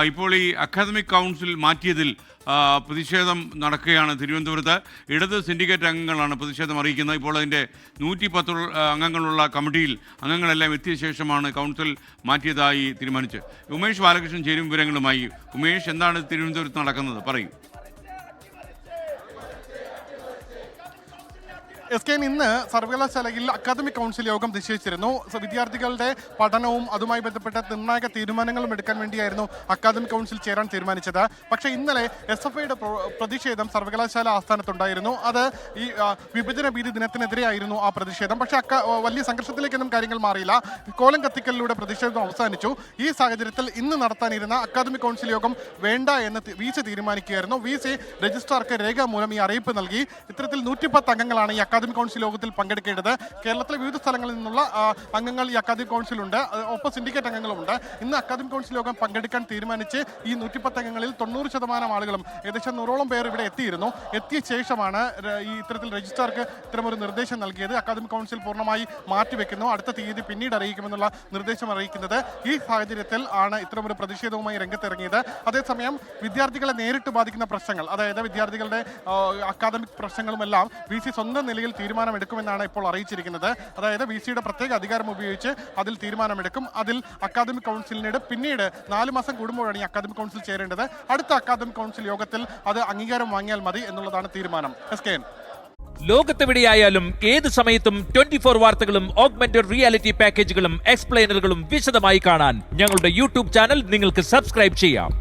ഇപ്പോൾ ഈ academic council മാറ്റിയതിൽ പ്രതിഷേധം നടക്കുകയാണ്. തിരുവനന്തപുരത്ത് ഇടത് സിൻഡിക്കേറ്റ് അംഗങ്ങളാണ് പ്രതിഷേധം അറിയിക്കുന്നത്. ഇപ്പോൾ അതിൻ്റെ 110 അംഗങ്ങളുള്ള കമ്മിറ്റിയിൽ അംഗങ്ങളെല്ലാം എത്തിയ ശേഷമാണ് കൗൺസിൽ മാറ്റിയതായി തീരുമാനിച്ച്. ഉമേഷ് ബാലകൃഷ്ണൻ ചേരും വിവരങ്ങളുമായി. ഉമേഷ്, എന്താണ് തിരുവനന്തപുരത്ത് നടക്കുന്നത്? പറയൂ. ഇന്ന് സർവകലാശാലയിൽ അക്കാദമിക് കൗൺസിൽ യോഗം നിശ്ചയിച്ചിരുന്നു. വിദ്യാർത്ഥികളുടെ പഠനവും അതുമായി ബന്ധപ്പെട്ട നിർണായക തീരുമാനങ്ങളും എടുക്കാൻ വേണ്ടിയായിരുന്നു അക്കാദമിക് കൗൺസിൽ ചേരാൻ തീരുമാനിച്ചത്. പക്ഷേ ഇന്നലെ SFIയുടെ പ്രതിഷേധം സർവകലാശാല ആസ്ഥാനത്തുണ്ടായിരുന്നു. അത് ഈ വിഭജന ഭീതി ദിനത്തിനെതിരെയായിരുന്നു ആ പ്രതിഷേധം. പക്ഷേ വലിയ സംഘർഷത്തിലേക്കൊന്നും കാര്യങ്ങൾ മാറിയില്ല. കോലം കത്തിക്കലിലൂടെ പ്രതിഷേധം അവസാനിച്ചു. ഈ സാഹചര്യത്തിൽ ഇന്ന് നടത്താനിരുന്ന അക്കാദമിക് കൗൺസിൽ യോഗം വേണ്ട എന്ന് VC തീരുമാനിക്കുകയായിരുന്നു. VC രജിസ്ട്രാർക്ക് രേഖാമൂലം ഈ അറിയിപ്പ് നൽകി. ഇത്തരത്തിൽ 110 അംഗങ്ങളാണ് ഈ അക്കാദമിക് കൗൺസിൽ യോഗത്തിൽ പങ്കെടുക്കേണ്ടത്. കേരളത്തിലെ വിവിധ സ്ഥലങ്ങളിൽ നിന്നുള്ള അംഗങ്ങൾ ഈ അക്കാദമിക് കൗൺസിലുണ്ട്. ഒപ്പം സിൻഡിക്കേറ്റ് അംഗങ്ങളുമുണ്ട്. ഇന്ന് അക്കാദമിക് കൗൺസിൽ യോഗം പങ്കെടുക്കാൻ തീരുമാനിച്ച് ഈ 110 അംഗങ്ങളിൽ 90% ആളുകളും ഏകദേശം 100ഓളം പേർ ഇവിടെ എത്തിയിരുന്നു. എത്തിയ ശേഷമാണ് ഈ ഇത്തരത്തിൽ രജിസ്ട്രാർക്ക് ഇത്തരമൊരു നിർദ്ദേശം നൽകിയത്. അക്കാദമിക് കൗൺസിൽ പൂർണ്ണമായി മാറ്റിവെക്കുന്നു, അടുത്ത തീയതി പിന്നീട് അറിയിക്കുമെന്നുള്ള നിർദ്ദേശം അറിയിക്കുന്നത്. ഈ സാഹചര്യത്തിൽ ആണ് ഇത്തരമൊരു പ്രതിഷേധവുമായി രംഗത്തിറങ്ങിയത്. അതേസമയം വിദ്യാർത്ഥികളെ നേരിട്ട് ബാധിക്കുന്ന പ്രശ്നങ്ങൾ, അതായത് വിദ്യാർത്ഥികളുടെ അക്കാദമിക് പ്രശ്നങ്ങളുമെല്ലാം VC സ്വന്തം നിലയിൽ തീരുമാനമെടുക്കുമെന്നാണ് ഇപ്പോൾ അറിയിച്ചിരിക്കുന്നത്. അതായത് VCയുടെ പ്രത്യേക അധികാരം ഉപയോഗിച്ച് അതിൽ തീരുമാനമെടുക്കും. അതിൽ അക്കാദമിക് കൗൺസിലിനോട് പിന്നീട് 4 മാസം കൂടുമ്പോഴാണ് ഈ അക്കാദമിക് കൗൺസിൽ ചേരേണ്ടത്. അടുത്ത അക്കാദമിക് കൗൺസിൽ യോഗത്തിൽ അത് അംഗീകാരം വാങ്ങിയാൽ മതി എന്നുള്ളതാണ് തീരുമാനം. ലോകത്തെവിടെയായാലും ഏത് സമയത്തും 24 വാർത്തകളും ഓഗ്മെന്റഡ് റിയാലിറ്റി പാക്കേജുകളും എക്സ്പ്ലെയിനറുകളും വിശദമായി കാണാൻ ഞങ്ങളുടെ YouTube ചാനൽ നിങ്ങൾക്ക് സബ്സ്ക്രൈബ് ചെയ്യാം.